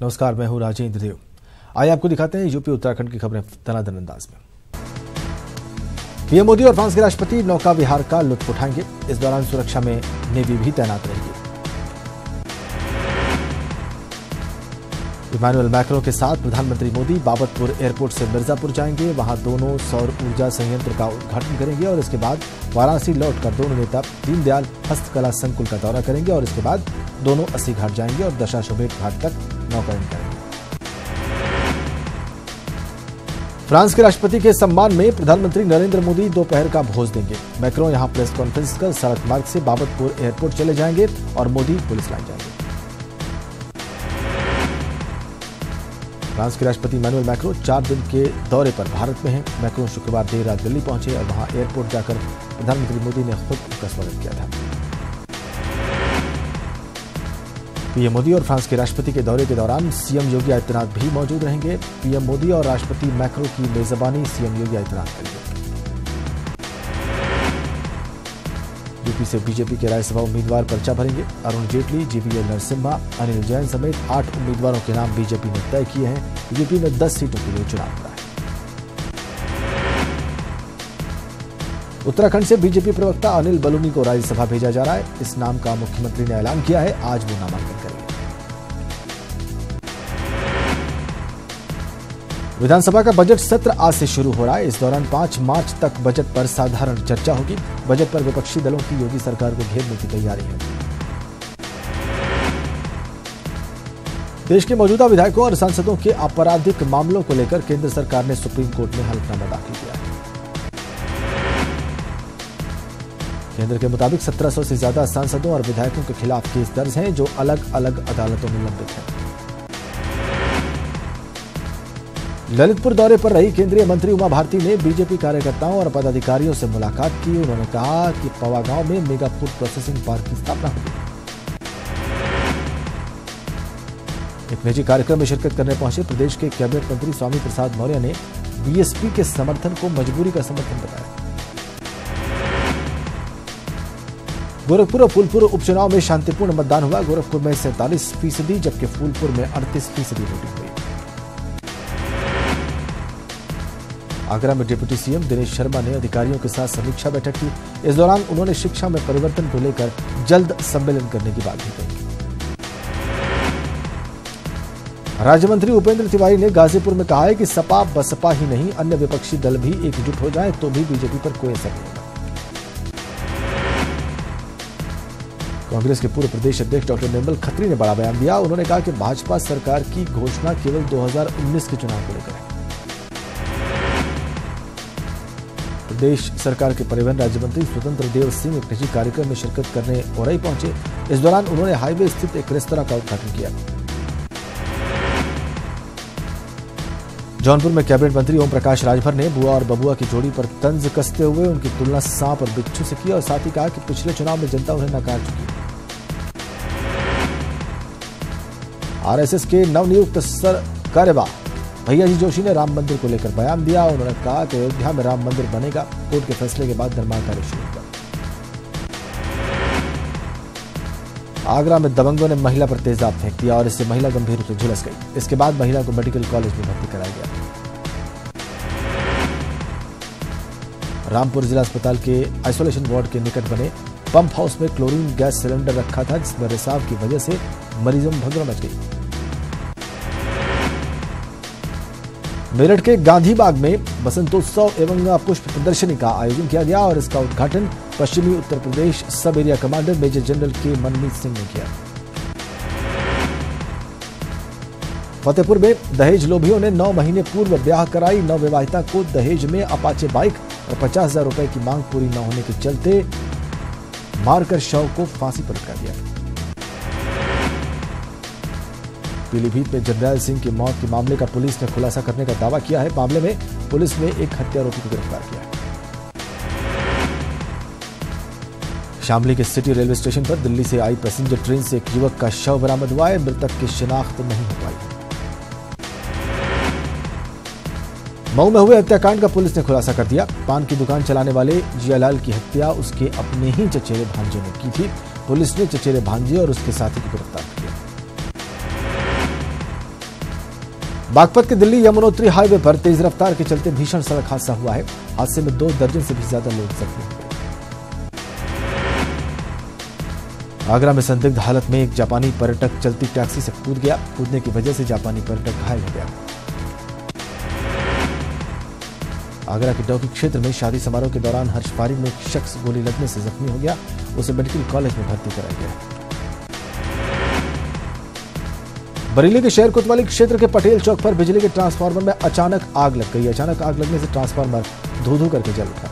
नमस्कार, मैं हूं राजेंद्र देव। आइए आपको दिखाते हैं यूपी उत्तराखंड की खबरें दनादन अंदाज में। पीएम मोदी और फ्रांस के राष्ट्रपति नौका विहार का लुत्फ उठाएंगे। इस दौरान सुरक्षा में नेवी भी तैनात रहेगी। इमैनुअल मैक्रों के साथ प्रधानमंत्री मोदी बाबतपुर एयरपोर्ट से मिर्जापुर जाएंगे। वहां दोनों सौर ऊर्जा संयंत्र का उद्घाटन करेंगे और इसके बाद वाराणसी लौटकर दोनों नेता दीनदयाल हस्तकला संकुल का दौरा करेंगे और इसके बाद दोनों अस्सी घाट जाएंगे और दशाश्वमेध घाट तक नौकायन करेंगे। फ्रांस के राष्ट्रपति के सम्मान में प्रधानमंत्री नरेंद्र मोदी दोपहर का भोज देंगे। मैक्रों यहां प्रेस कॉन्फ्रेंस कर सड़क मार्ग से बाबतपुर एयरपोर्ट चले जाएंगे और मोदी पुलिस लाइन जाएंगे। फ्रांस के राष्ट्रपति इमैनुअल मैक्रों 4 दिन के दौरे पर भारत में हैं। मैक्रों शुक्रवार देर रात दिल्ली पहुंचे और वहां एयरपोर्ट जाकर प्रधानमंत्री मोदी ने खुद उनका स्वागत किया था। पीएम मोदी और फ्रांस के राष्ट्रपति के दौरे के दौरान सीएम योगी आदित्यनाथ भी मौजूद रहेंगे। पीएम मोदी और राष्ट्रपति मैक्रों की मेजबानी सीएम योगी आदित्यनाथ करेंगे। यूपी से बीजेपी के राज्यसभा उम्मीदवार पर्चा भरेंगे। अरुण जेटली, जीवीएल नरसिम्हा, अनिल जैन समेत 8 उम्मीदवारों के नाम बीजेपी ने तय किए हैं। यूपी में 10 सीटों के लिए चुनाव हो रहा है। उत्तराखंड से बीजेपी प्रवक्ता अनिल बलूनी को राज्यसभा भेजा जा रहा है। इस नाम का मुख्यमंत्री ने ऐलान किया है। आज वो नामांकन करेंगे। विधानसभा का बजट सत्र आज से शुरू हो रहा है। इस दौरान 5 मार्च तक बजट पर साधारण चर्चा होगी। बजट पर विपक्षी दलों की योगी सरकार को घेरने की तैयारी है। देश के मौजूदा विधायकों और सांसदों के आपराधिक मामलों को लेकर केंद्र सरकार ने सुप्रीम कोर्ट में हलफनामा दाखिल किया है। केंद्र के मुताबिक 1700 से ज्यादा सांसदों और विधायकों के खिलाफ केस दर्ज हैं, जो अलग अलग अदालतों में लंबित हैं। ललितपुर दौरे पर रही केंद्रीय मंत्री उमा भारती ने बीजेपी कार्यकर्ताओं और पदाधिकारियों से मुलाकात की। उन्होंने कहा कि पवा गांव में मेगा फूड प्रोसेसिंग पार्क की स्थापना होगी। एक निजी कार्यक्रम में शिरकत करने पहुंचे प्रदेश के कैबिनेट मंत्री स्वामी प्रसाद मौर्य ने बीएसपी के समर्थन को मजबूरी का समर्थन बताया। गोरखपुर और फूलपुर उपचुनाव में शांतिपूर्ण मतदान हुआ। गोरखपुर में 47%, जबकि फूलपुर में 38% वोटिंग हुई। आगरा में डिप्टी सीएम दिनेश शर्मा ने अधिकारियों के साथ समीक्षा बैठक की। इस दौरान उन्होंने शिक्षा में परिवर्तन को लेकर जल्द सम्मेलन करने की बात भी कही। राज्य मंत्री उपेंद्र तिवारी ने गाजीपुर में कहा है कि सपा बसपा ही नहीं, अन्य विपक्षी दल भी एकजुट हो जाएं तो भी बीजेपी पर कोई असर नहीं होगा। कांग्रेस के पूर्व प्रदेश अध्यक्ष डॉक्टर निर्मल खत्री ने बड़ा बयान दिया। उन्होंने कहा कि भाजपा सरकार की घोषणा केवल 2019 के चुनाव को लेकर है। प्रदेश सरकार के परिवहन राज्य मंत्री स्वतंत्र देव सिंह एक निजी कार्यक्रम में शिरकत करने औरई पहुंचे। इस दौरान उन्होंने हाईवे स्थित एक रेस्तरां का उद्घाटन किया। जौनपुर में कैबिनेट मंत्री ओम प्रकाश राजभर ने बुआ और बबुआ की जोड़ी पर तंज कसते हुए उनकी तुलना सांप और बिच्छू से की और साथ ही कहा कि पिछले चुनाव में जनता उन्हें नकार चुकी है। आरएसएस के नवनियुक्त सर कार्यवाह भैया जी जोशी ने राम मंदिर को लेकर बयान दिया। उन्होंने कहा कि अयोध्या में राम मंदिर बनेगा। कोर्ट के फैसले के बाद निर्माण कार्य शुरू होगा। आगरा में दबंगों ने महिला पर तेजाब फेंक दिया और इससे महिला गंभीर रूप से झुलस गई। इसके बाद महिला को मेडिकल कॉलेज में भर्ती कराया गया। रामपुर जिला अस्पताल के आइसोलेशन वार्ड के निकट बने पंप हाउस में क्लोरीन गैस सिलेंडर रखा था, जिसमें रिसाव की वजह से मरीजों में भगदड़ मच गई। मेरठ के गांधी बाग में बसंतोत्सव एवं पुष्प प्रदर्शनी का आयोजन किया गया और इसका उद्घाटन पश्चिमी उत्तर प्रदेश सब एरिया कमांडर मेजर जनरल के मनमीत सिंह ने किया। फतेहपुर में दहेज लोभियों ने 9 महीने पूर्व ब्याह कराई। नवविवाहिता को दहेज में अपाचे बाइक और 50,000 रुपए की मांग पूरी न होने के चलते मारकर शव को फांसी पर लटका दिया। पीलीभीत में जरनैल सिंह की मौत के मामले का पुलिस ने खुलासा करने का दावा किया है। मामले में पुलिस ने एक हत्यारोपी को गिरफ्तार किया है। शामली के सिटी रेलवे स्टेशन पर दिल्ली से आई पैसेंजर ट्रेन से एक युवक का शव बरामद हुआ है। मृतक की शिनाख्त नहीं हो पाई। मऊ में हुए हत्याकांड का पुलिस ने खुलासा कर दिया। पान की दुकान चलाने वाले जियालाल की हत्या उसके अपने ही चचेरे भांजे ने की थी। पुलिस ने चचेरे भांजे और उसके साथी को गिरफ्तार किया। बागपत के दिल्ली यमुनोत्री हाईवे पर तेज रफ्तार के चलते भीषण सड़क हादसा हुआ है। हादसे में 2 दर्जन से भी ज्यादा लोग जख्मी हुए। आगरा में संदिग्ध हालत में एक जापानी पर्यटक चलती टैक्सी से कूद गया। कूदने की वजह से जापानी पर्यटक घायल हो गया। आगरा के डौकी क्षेत्र में शादी समारोह के दौरान हर्ष पारी में एक शख्स गोली लगने से जख्मी हो गया। उसे मेडिकल कॉलेज में भर्ती कराया गया। बरेली के शहर कोतवाली क्षेत्र के पटेल चौक पर बिजली के ट्रांसफार्मर में अचानक आग लग गई। अचानक आग लगने से ट्रांसफार्मर धू-धू करके जल उठा।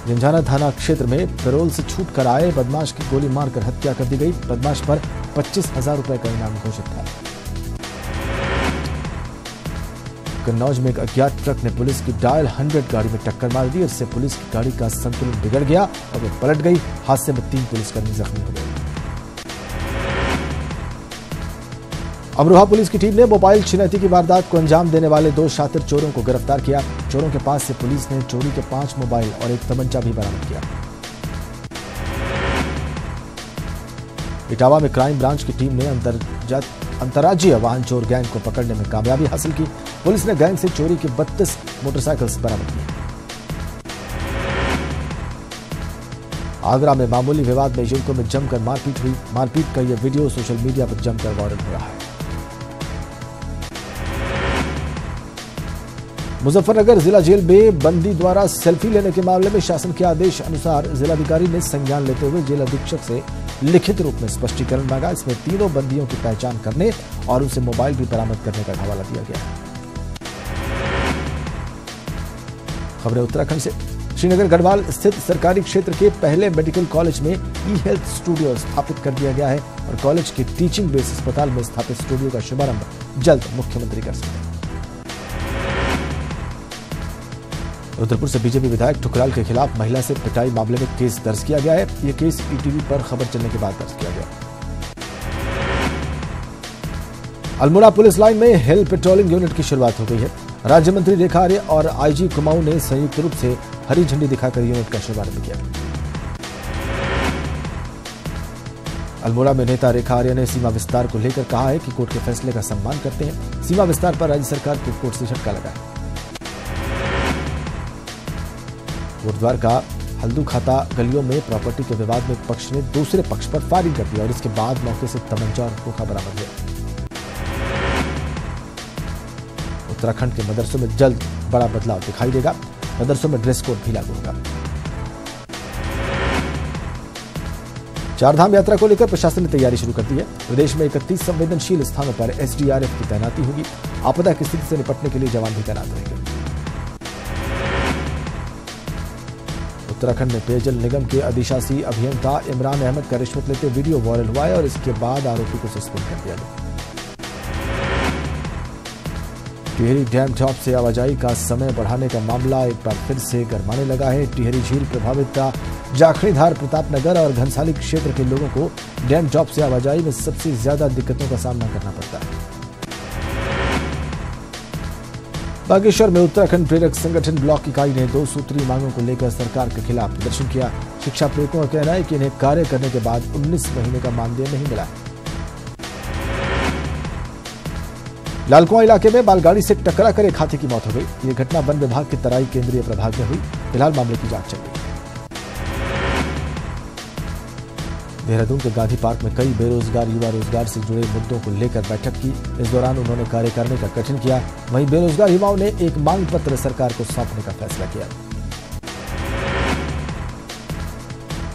झंझाना थाना क्षेत्र में पेरोल से छूट कर आए बदमाश की गोली मारकर हत्या कर दी गई। बदमाश पर 25,000 रुपए का इनाम घोषित था। कन्नौज में एक अज्ञात ट्रक ने पुलिस की डायल 100 गाड़ी में टक्कर मार दी। इससे पुलिस की गाड़ी का संतुलन बिगड़ गया और वो पलट गई। हादसे में 3 पुलिसकर्मी जख्मी हो गए। अमरोहा पुलिस की टीम ने मोबाइल छिनैती की वारदात को अंजाम देने वाले 2 शातिर चोरों को गिरफ्तार किया। चोरों के पास से पुलिस ने चोरी के 5 मोबाइल और एक तमंचा भी बरामद किया। इटावा में क्राइम ब्रांच की टीम ने अंतर्राज्यीय वाहन चोर गैंग को पकड़ने में कामयाबी हासिल की। पुलिस ने गैंग से चोरी के 32 मोटरसाइकिल्स बरामद किए। आगरा में मामूली विवाद में युवकों में जमकर मारपीट हुई। मारपीट का यह वीडियो सोशल मीडिया पर जमकर वायरल हो रहा है। मुजफ्फरनगर जिला जेल में बंदी द्वारा सेल्फी लेने के मामले में शासन के आदेश अनुसार जिलाधिकारी ने संज्ञान लेते हुए जेल अधीक्षक से लिखित रूप में स्पष्टीकरण मांगा। इसमें तीनों बंदियों की पहचान करने और उनसे मोबाइल भी बरामद करने का हवाला दिया गया। खबरें उत्तराखंड से। श्रीनगर गढ़वाल स्थित सरकारी क्षेत्र के पहले मेडिकल कॉलेज में ई हेल्थ स्टूडियो स्थापित कर दिया गया है और कॉलेज के टीचिंग बेस अस्पताल में स्थापित स्टूडियो का शुभारंभ जल्द मुख्यमंत्री कर सकते हैं। रुद्रपुर से बीजेपी विधायक ठुकराल के खिलाफ महिला से पिटाई मामले में केस दर्ज किया गया है। यह केस ईटीवी पर खबर चलने के बाद दर्ज किया गया। अल्मोड़ा पुलिस लाइन में हिल पेट्रोलिंग यूनिट की शुरुआत हो गई है। राज्य मंत्री रेखा आर्य और आईजी कुमाऊं ने संयुक्त रूप से हरी झंडी दिखाकर यूनिट का शुभारंभ किया। अल्मोड़ा में नेता रेखा आर्य ने सीमा विस्तार को लेकर कहा है कि कोर्ट के फैसले का सम्मान करते हैं। सीमा विस्तार पर राज्य सरकार को कोर्ट से झटका लगा है। गुरुद्वार का हल्दू खाता गलियों में प्रॉपर्टी के विवाद में एक पक्ष ने दूसरे पक्ष पर फायरिंग कर दिया और इसके बाद मौके से तमंचा और खोखा बरामद हुआ। उत्तराखंड के मदरसों में जल्द बड़ा बदलाव दिखाई देगा। मदरसों में ड्रेस कोड भी लागू होगा। चारधाम यात्रा को लेकर प्रशासन ने तैयारी शुरू कर दी है। प्रदेश में 31 संवेदनशील स्थानों पर एसडीआरएफ की तैनाती होगी। आपदा की स्थिति से निपटने के लिए जवान भी तैनात रहेंगे। उत्तराखंड में पेयजल निगम के अधिशासी अभियंता इमरान अहमद का रिश्वत लेते वीडियो वायरल हुआ है और इसके बाद आरोपी को सस्पेंड कर दिया गया। टिहरी डैम टॉप से आवाजाही का समय बढ़ाने का मामला एक बार फिर से गरमाने लगा है। टिहरी झील प्रभावित जाखणीधार, प्रतापनगर और घनसाली क्षेत्र के लोगों को डैम टॉप से आवाजाही में सबसे ज्यादा दिक्कतों का सामना करना पड़ता है। बागेश्वर में उत्तराखंड प्रेरक संगठन ब्लॉक इकाई ने 2 सूत्रीय मांगों को लेकर सरकार के खिलाफ प्रदर्शन किया। शिक्षा प्रेरकों का कहना है कि इन्हें कार्य करने के बाद 19 महीने का मानदेय नहीं मिला। लालकुआं इलाके में मालगाड़ी से टकरा कर एक हाथी की मौत हो गई। यह घटना वन विभाग के तराई केंद्रीय प्रभाग में हुई। फिलहाल मामले की जांच चल रही है। देहरादून के गांधी पार्क में कई बेरोजगार युवा रोजगार से जुड़े मुद्दों को लेकर बैठक की। इस दौरान उन्होंने कार्य करने का गठन किया। वहीं बेरोजगार युवाओं ने एक मांग पत्र सरकार को सौंपने का फैसला किया।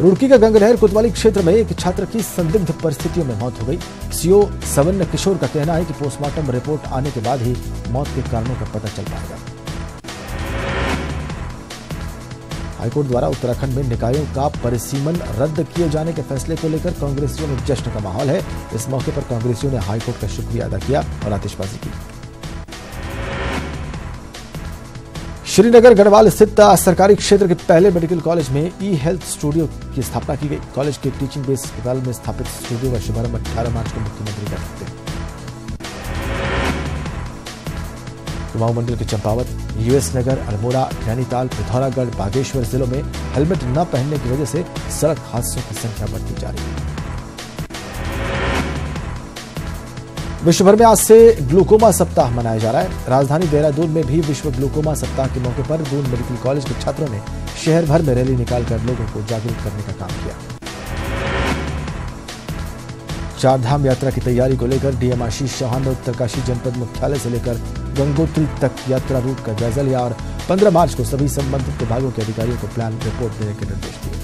रुड़की के गंगनहर कोतवाली क्षेत्र में एक छात्र की संदिग्ध परिस्थितियों में मौत हो गई। सीओ सवर्ण किशोर का कहना है कि पोस्टमार्टम रिपोर्ट आने के बाद ही मौत के कारणों का पता चल पाएगा। हाईकोर्ट द्वारा उत्तराखंड में निकायों का परिसीमन रद्द किए जाने के फैसले को लेकर कांग्रेसियों में जश्न का माहौल है। इस मौके पर कांग्रेसियों ने हाईकोर्ट का शुक्रिया अदा किया और आतिशबाजी की। श्रीनगर गढ़वाल स्थित सरकारी क्षेत्र के पहले मेडिकल कॉलेज में ई हेल्थ स्टूडियो की स्थापना की गई। कॉलेज के टीचिंग बेस अस्पताल में स्थापित स्टूडियो का शुभारंभ 18 मार्च को मुख्यमंत्री कर सकते हैं। कुमाऊं मंडल के चंपावत, यूएस नगर, अल्मोड़ा, नैनीताल, पिथौरागढ़, बागेश्वर जिलों में हेलमेट न पहनने की वजह से सड़क हादसों की संख्या बढ़ती जा रही है। विश्व भर में आज से ग्लूकोमा सप्ताह मनाया जा रहा है। राजधानी देहरादून में भी विश्व ग्लूकोमा सप्ताह के मौके पर दून मेडिकल कॉलेज के छात्रों ने शहर भर में रैली निकालकर लोगों को जागरूक करने का काम किया। चारधाम यात्रा की तैयारी को लेकर डीएम आशीष चौहान ने उत्तरकाशी जनपद मुख्यालय से लेकर गंगोत्री तक यात्रा रूट का जायजा लिया और 15 मार्च को सभी संबंधित विभागों के अधिकारियों को प्लान रिपोर्ट देने के निर्देश दिए।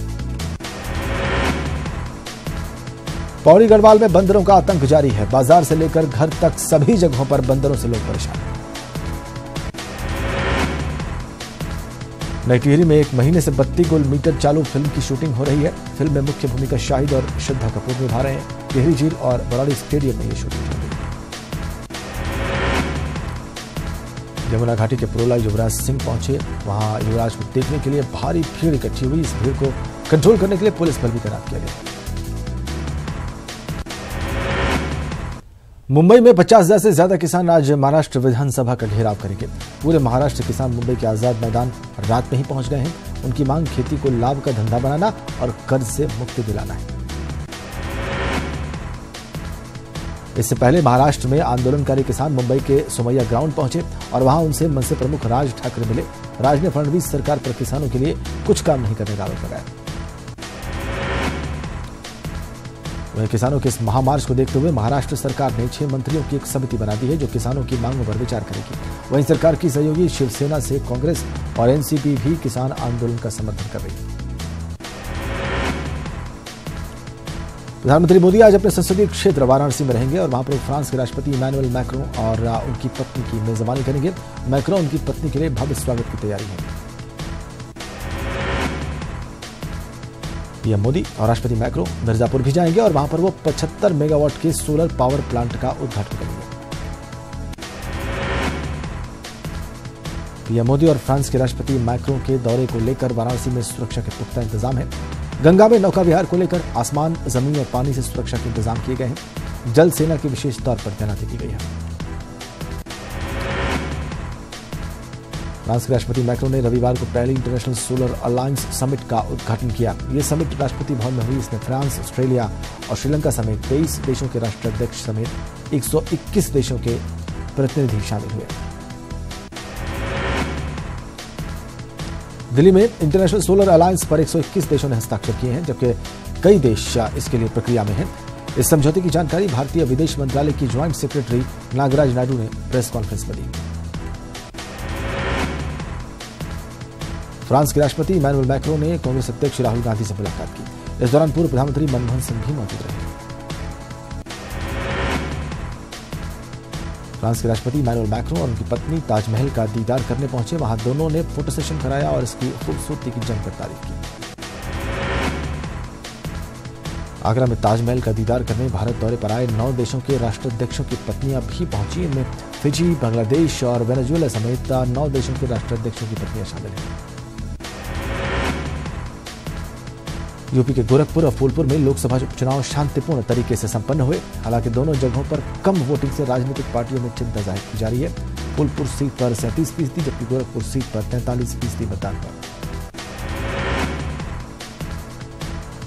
पौड़ी गढ़वाल में बंदरों का आतंक जारी है। बाजार से लेकर घर तक सभी जगहों पर बंदरों से लोग परेशान। नई टिहरी में 1 महीने से 32 गोल मीटर चालू फिल्म की शूटिंग हो रही है। फिल्म में मुख्य भूमिका शाहिद और श्रद्धा कपूर निभा रहे हैं। टिहरी झील और बरौनी स्टेडियम में ये शूटिंग चल रही है। यमुना घाटी के पुरोला युवराज सिंह पहुंचे। वहां युवराज को देखने के लिए भारी भीड़ इकट्ठी हुई। इस भीड़ को कंट्रोल करने के लिए पुलिस बल भी तैनात किया गया। मुंबई में 50,000 से ज्यादा किसान आज महाराष्ट्र विधानसभा का घेराव करेंगे। पूरे महाराष्ट्र किसान मुंबई के आजाद मैदान रात में ही पहुंच गए हैं। उनकी मांग खेती को लाभ का धंधा बनाना और कर्ज से मुक्ति दिलाना है। इससे पहले महाराष्ट्र में आंदोलनकारी किसान मुंबई के सोमैया ग्राउंड पहुंचे और वहां उनसे मनसे प्रमुख राज ठाकरे मिले। राज ने फडणवीस सरकार पर किसानों के लिए कुछ काम नहीं करने का आरोप लगाया। वहीं किसानों के इस महामार्च को देखते हुए महाराष्ट्र सरकार ने 6 मंत्रियों की एक समिति बना दी है जो किसानों की मांगों पर विचार करेगी। वहीं सरकार की सहयोगी शिवसेना से कांग्रेस और एनसीपी भी किसान आंदोलन का समर्थन कर रही है। प्रधानमंत्री मोदी आज अपने संसदीय क्षेत्र वाराणसी में रहेंगे और वहां पर फ्रांस के राष्ट्रपति इमैनुअल मैक्रों और उनकी पत्नी की मेजबानी करेंगे। मैक्रों उनकी पत्नी के लिए भव्य स्वागत की तैयारी है। पीएम मोदी और राष्ट्रपति मैक्रों मिर्जापुर भी जाएंगे और वहां पर वो 75 मेगावाट के सोलर पावर प्लांट का उद्घाटन करेंगे। पीएम मोदी और फ्रांस के राष्ट्रपति मैक्रों के दौरे को लेकर वाराणसी में सुरक्षा के पुख्ता इंतजाम है। गंगा में नौका विहार को लेकर आसमान, जमीन और पानी से सुरक्षा के इंतजाम किए गए हैं। जल सेना की विशेष तौर पर तैनाती की गई है। फ्रांस के राष्ट्रपति मैक्रों ने रविवार को पहली इंटरनेशनल सोलर अलायंस समिट का उद्घाटन किया। ये समिट राष्ट्रपति भवन में हुई। इसमें फ्रांस, ऑस्ट्रेलिया और श्रीलंका समेत 23 देशों के राष्ट्राध्यक्ष समेत 121 देशों के प्रतिनिधि शामिल हुए। दिल्ली में इंटरनेशनल सोलर अलायंस पर 121 देशों ने हस्ताक्षर किए हैं, जबकि कई देश इसके लिए प्रक्रिया में हैं। इस समझौते की जानकारी भारतीय विदेश मंत्रालय की ज्वाइंट सेक्रेटरी नागराज नायडू ने प्रेस कॉन्फ्रेंस में दी। फ्रांस के राष्ट्रपति इमैनुअल मैक्रों ने कांग्रेस अध्यक्ष राहुल गांधी से मुलाकात की। इस दौरान पूर्व प्रधानमंत्री मनमोहन सिंह भी मौजूद रहे। फ्रांस के राष्ट्रपति इमैनुअल मैक्रों और उनकी पत्नी ताजमहल का दीदार करने पहुंचे। वहां दोनों ने फोटो सेशन कराया और इसकी खूबसूरती की जमकर तारीफ की। आगरा में ताजमहल का दीदार करने भारत दौरे पर आए 9 देशों के राष्ट्राध्यक्षों की पत्नियां भी पहुंची। इनमें फिजी, बांग्लादेश और वेनेजुएला समेत 9 देशों के राष्ट्राध्यक्षों की पत्नियां शामिल हैं। यूपी के गोरखपुर और फूलपुर में लोकसभा चुनाव शांतिपूर्ण तरीके से संपन्न हुए। हालांकि दोनों जगहों पर कम वोटिंग से राजनीतिक पार्टियों में चिंता जाहिर की जा रही है। फूलपुर सीट पर 37%, जबकि गोरखपुर सीट पर 43% मतदान हुआ।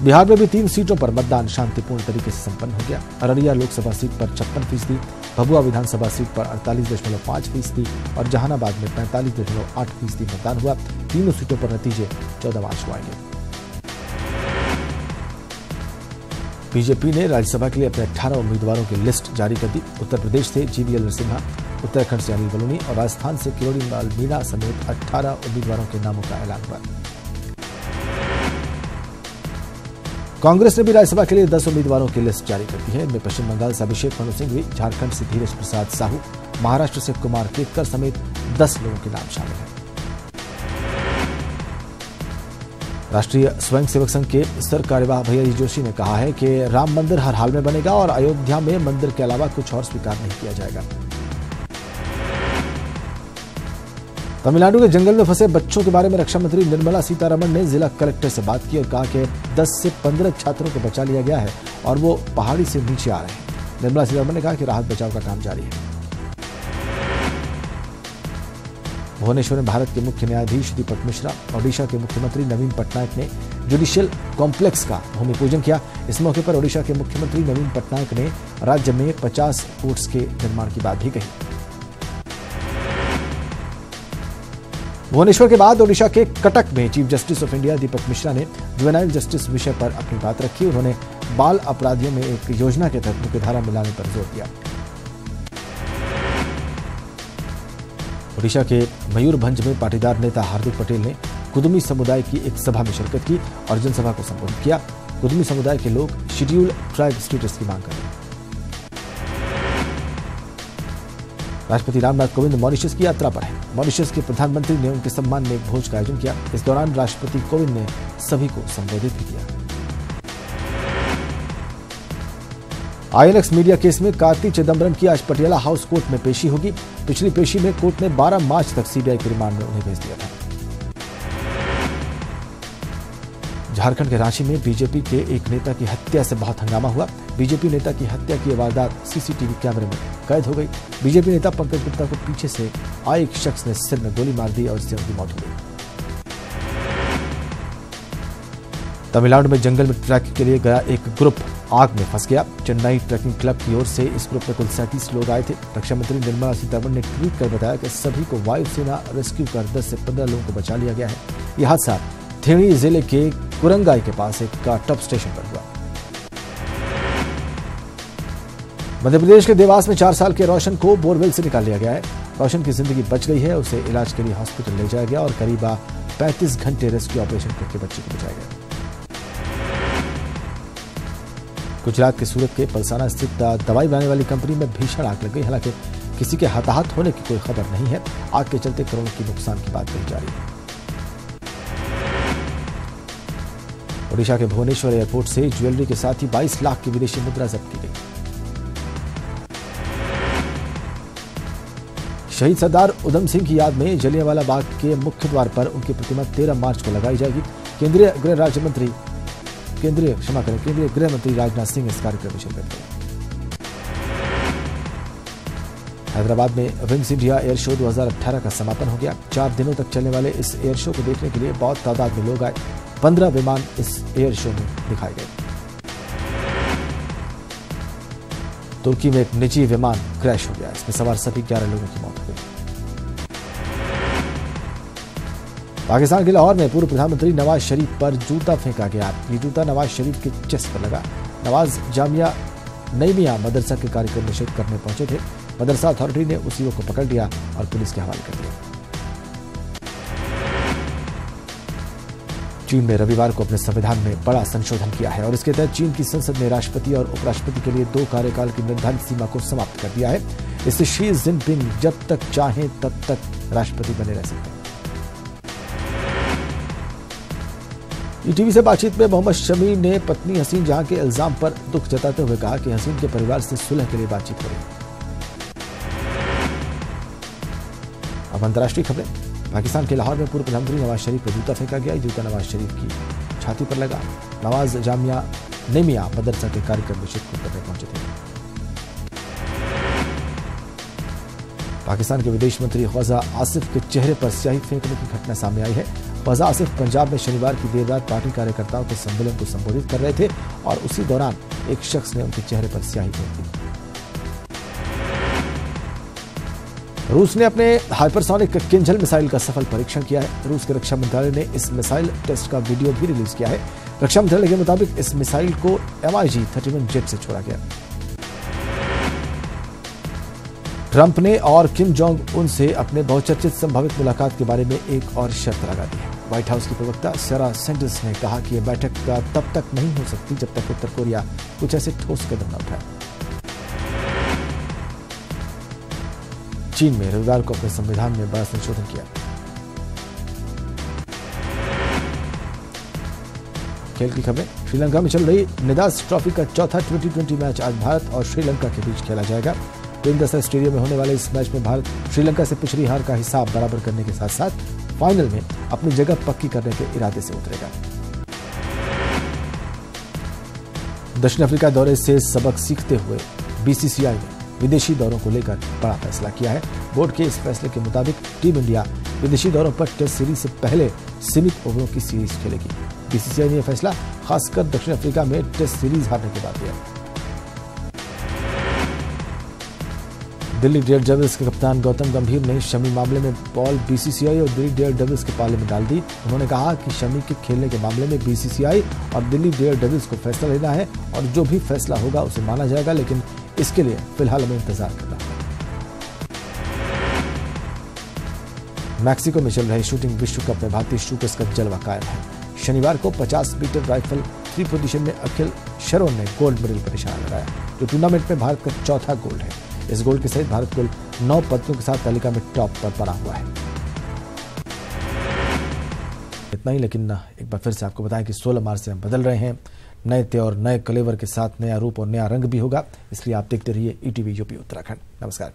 बिहार में भी 3 सीटों पर मतदान शांतिपूर्ण तरीके से संपन्न हो गया। अररिया लोकसभा सीट पर 56%, भभुआ विधानसभा सीट पर 48.5% और जहानाबाद में 45.8% मतदान हुआ। तीनों सीटों पर नतीजे 14 मार्च को आएंगे। बीजेपी ने राज्यसभा के लिए अपने 18 उम्मीदवारों की लिस्ट जारी कर दी। उत्तर प्रदेश से जीवीएल नरसिम्हा, उत्तराखंड से अनिल बलूनी और राजस्थान से किरोड़ी लाल मीणा समेत 18 उम्मीदवारों के नामों का ऐलान हुआ। कांग्रेस ने भी राज्यसभा के लिए 10 उम्मीदवारों की लिस्ट जारी कर दी है। इनमें पश्चिम बंगाल से अभिषेक मनु सिंघवी, झारखंड से धीरज प्रसाद साहू, महाराष्ट्र से कुमार केतकर समेत 10 लोगों के नाम शामिल हैं। राष्ट्रीय स्वयंसेवक संघ के सर कार्यवाह भैयाजी जोशी ने कहा है कि राम मंदिर हर हाल में बनेगा और अयोध्या में मंदिर के अलावा कुछ और स्वीकार नहीं किया जाएगा। तमिलनाडु के जंगल में फंसे बच्चों के बारे में रक्षा मंत्री निर्मला सीतारमण ने जिला कलेक्टर से बात की और कहा कि 10 से 15 छात्रों को बचा लिया गया है और वो पहाड़ी से नीचे आ रहे हैं। निर्मला सीतारमण ने कहा कि राहत बचाव का काम जारी है। भुवनेश्वर में भारत के मुख्य न्यायाधीश दीपक मिश्रा, ओडिशा के मुख्यमंत्री नवीन पटनायक ने जुडिशियल कॉम्प्लेक्स का भूमि पूजन किया। इस मौके पर ओडिशा के मुख्यमंत्री नवीन पटनायक ने राज्य में 50 कोर्ट्स के निर्माण की बात भी कही। भुवनेश्वर के बाद ओडिशा के कटक में चीफ जस्टिस ऑफ इंडिया दीपक मिश्रा ने जुवेनाइल जस्टिस विषय पर अपनी बात रखी। उन्होंने बाल अपराधियों में एक योजना के तहत मुख्यधारा में लाने पर जोर दिया। ओडिशा के मयूरभंज में पाटीदार नेता हार्दिक पटेल ने कुदमी समुदाय की एक सभा में शिरकत की और जनसभा को संबोधित किया। कुदमी समुदाय के लोग शेड्यूल्ड ट्राइब स्टेटस की मांग कर रहे हैं। राष्ट्रपति रामनाथ कोविंद मॉरिशस की यात्रा पर हैं। मॉरिशस के प्रधानमंत्री ने उनके सम्मान में एक भोज का आयोजन किया। इस दौरान राष्ट्रपति कोविंद ने सभी को संबोधित भी किया। INX मीडिया केस में कार्ति चिदंबरम की आज पटियाला हाउस कोर्ट में पेशी होगी। पिछली पेशी में कोर्ट ने 12 मार्च तक CBI के रिमांड में उन्हें भेज दिया था। झारखंड के रांची में बीजेपी के एक नेता की हत्या से बहुत हंगामा हुआ। बीजेपी नेता की हत्या की वारदात CCTV कैमरे में कैद हो गई। बीजेपी नेता पंकज गुप्ता को पीछे से आए एक शख्स ने सिर में गोली मार दी और इससे उनकी मौत हो गई। तमिलनाडु में जंगल में ट्रैकिंग के लिए गया एक ग्रुप आग में फंस गया। चेन्नई ट्रैकिंग क्लब की ओर से इस ग्रुप में कुल 37 लोग आए थे। रक्षा मंत्री निर्मला सीतारमण ने ट्वीट कर बताया कि सभी को वायुसेना रेस्क्यू कर 10 से 15 लोगों को बचा लिया गया है। यह हादसा थेणी जिले के कुरंगाई के पास एक टॉप स्टेशन पर हुआ। मध्य प्रदेश के देवास में 4 साल के रोशन को बोरवेल से निकाल लिया गया है। रोशन की जिंदगी बच गई है। उसे इलाज के लिए हॉस्पिटल ले जाया गया और करीब 35 घंटे रेस्क्यू ऑपरेशन करके बच्चे को बचाया गया। गुजरात के सूरत के पलसाना स्थित दवाई बनाने वाली कंपनी में भीषण आग लग गई। हालांकि किसी के हताहत होने की कोई खबर नहीं है। आग के चलते करोड़ों की नुकसान की बात कही जा रही है। ओडिशा के भुवनेश्वर एयरपोर्ट से ज्वेलरी के साथ ही 22 लाख की विदेशी मुद्रा जब्त की गई। शहीद सरदार उधम सिंह की याद में जलियांवाला बाग के मुख्य द्वार पर उनकी प्रतिमा 13 मार्च को लगाई जाएगी। केंद्रीय गृह मंत्री राजनाथ सिंह इस कार्यक्रम में शिरकत करेंगे। हैदराबाद में विंग्स इंडिया एयर शो 2018 का समापन हो गया। 4 दिनों तक चलने वाले इस एयर शो को देखने के लिए बहुत तादाद में लोग आए। 15 विमान इस एयर शो में दिखाए गए। तुर्की में एक निजी विमान क्रैश हो गया। इसमें सवार सभी 11 लोगों की मौत हो गई। पाकिस्तान के लाहौर में पूर्व प्रधानमंत्री नवाज शरीफ पर जूता फेंका गया। ये जूता नवाज शरीफ के चेस्ट पर लगा। नवाज जामिया नईमिया मदरसा के कार्यक्रम में शिरकत करने पहुंचे थे। मदरसा अथॉरिटी ने उस युवक को पकड़ लिया और पुलिस के हवाले कर दिया। चीन ने रविवार को अपने संविधान में बड़ा संशोधन किया है और इसके तहत चीन की संसद ने राष्ट्रपति और उपराष्ट्रपति के लिए 2 कार्यकाल की निर्धारित सीमा को समाप्त कर दिया है। इससे शी जिनपिंग जब तक चाहें तब तक राष्ट्रपति बने रह सकते हैं। ईटीवी से बातचीत में मोहम्मद शमी ने पत्नी हसीन जहां के इल्जाम पर दुख जताते हुए कहा कि हसीन के परिवार से सुलह के लिए बातचीत करें। अब अंतर्राष्ट्रीय खबरें। पाकिस्तान के लाहौर में पूर्व प्रधानमंत्री नवाज शरीफ को जूता फेंका गया। जूता नवाज शरीफ की छाती पर लगा। नवाज जामिया नईमिया मदरसा के कार्यक्रम में शिरकत करने पहुंचे थे। पाकिस्तान के विदेश मंत्री ख्वाजा आसिफ के चेहरे पर स्याही फेंकने की घटना सामने आई है। ख्वाजा आसिफ पंजाब में शनिवार की देर रात पार्टी कार्यकर्ताओं के सम्मेलन को संबोधित कर रहे थे और उसी दौरान एक शख्स ने उनके चेहरे पर स्याही फेंक दी। रूस ने अपने हाइपरसोनिक किंजल मिसाइल का सफल परीक्षण किया है। रूस के रक्षा मंत्रालय ने इस मिसाइल टेस्ट का वीडियो भी रिलीज किया है। रक्षा मंत्रालय के मुताबिक इस मिसाइल को MiG-31 जेट से छोड़ा गया। ट्रंप ने और किम जोंग उन से अपने बहुचर्चित संभावित मुलाकात के बारे में एक और शर्त लगा दी है। व्हाइट हाउस की प्रवक्ता सारा सैंडर्स ने कहा कि यह बैठक तब तक नहीं हो सकती जब तक उत्तर कोरिया कुछ ऐसे ठोस कदम न उठाए। चीन में रविवार को अपने संविधान में बड़ा संशोधन किया। खेल की खबरें। श्रीलंका में चल रही निदास ट्रॉफी का चौथा T20 मैच आज भारत और श्रीलंका के बीच खेला जाएगा। प्रेमदासा स्टेडियम में होने वाले इस मैच में भारत श्रीलंका से पिछली हार का हिसाब बराबर करने के साथ साथ फाइनल में अपनी जगह पक्की करने के इरादे से उतरेगा। दक्षिण अफ्रीका दौरे से सबक सीखते हुए BCCI ने विदेशी दौरों को लेकर बड़ा फैसला किया है। बोर्ड के इस फैसले के मुताबिक टीम इंडिया विदेशी दौरों पर टेस्ट सीरीज से पहले सीमित ओवरों की सीरीज खेलेगी। बीसीसीआई ने यह फैसला खासकर दक्षिण अफ्रीका में टेस्ट सीरीज हारने के बाद लिया। दिल्ली डेयरडेविल्स के कप्तान गौतम गंभीर ने शमी मामले में बॉल बीसीसीआई और दिल्ली डेयरडेविल्स के पाले में डाल दी। उन्होंने कहा कि शमी के खेलने के मामले में बीसीसीआई और दिल्ली डेयरडेविल्स को फैसला लेना है और जो भी फैसला होगा उसे माना जाएगा, लेकिन इसके लिए फिलहाल हमें इंतजार करना है। मैक्सिको में चल रही शूटिंग विश्व कप में भारतीय शूटर्स का जलवा कायम है। शनिवार को 50 मीटर राइफल 3 पोजीशन में अखिल शरोन ने गोल्ड मेडल पर निशाना लगाया, जो टूर्नामेंट में भारत का चौथा गोल्ड है। इस गोल्ड के सहित भारत कुल 9 पदकों के साथ तालिका में टॉप पर बना हुआ है। इतना ही, लेकिन एक बार फिर से आपको बताएं कि 16 मार्च से हम बदल रहे हैं। नए त्योहार नए कलेवर के साथ नया रूप और नया रंग भी होगा, इसलिए आप देखते रहिए ईटीवी यूपी उत्तराखंड। नमस्कार।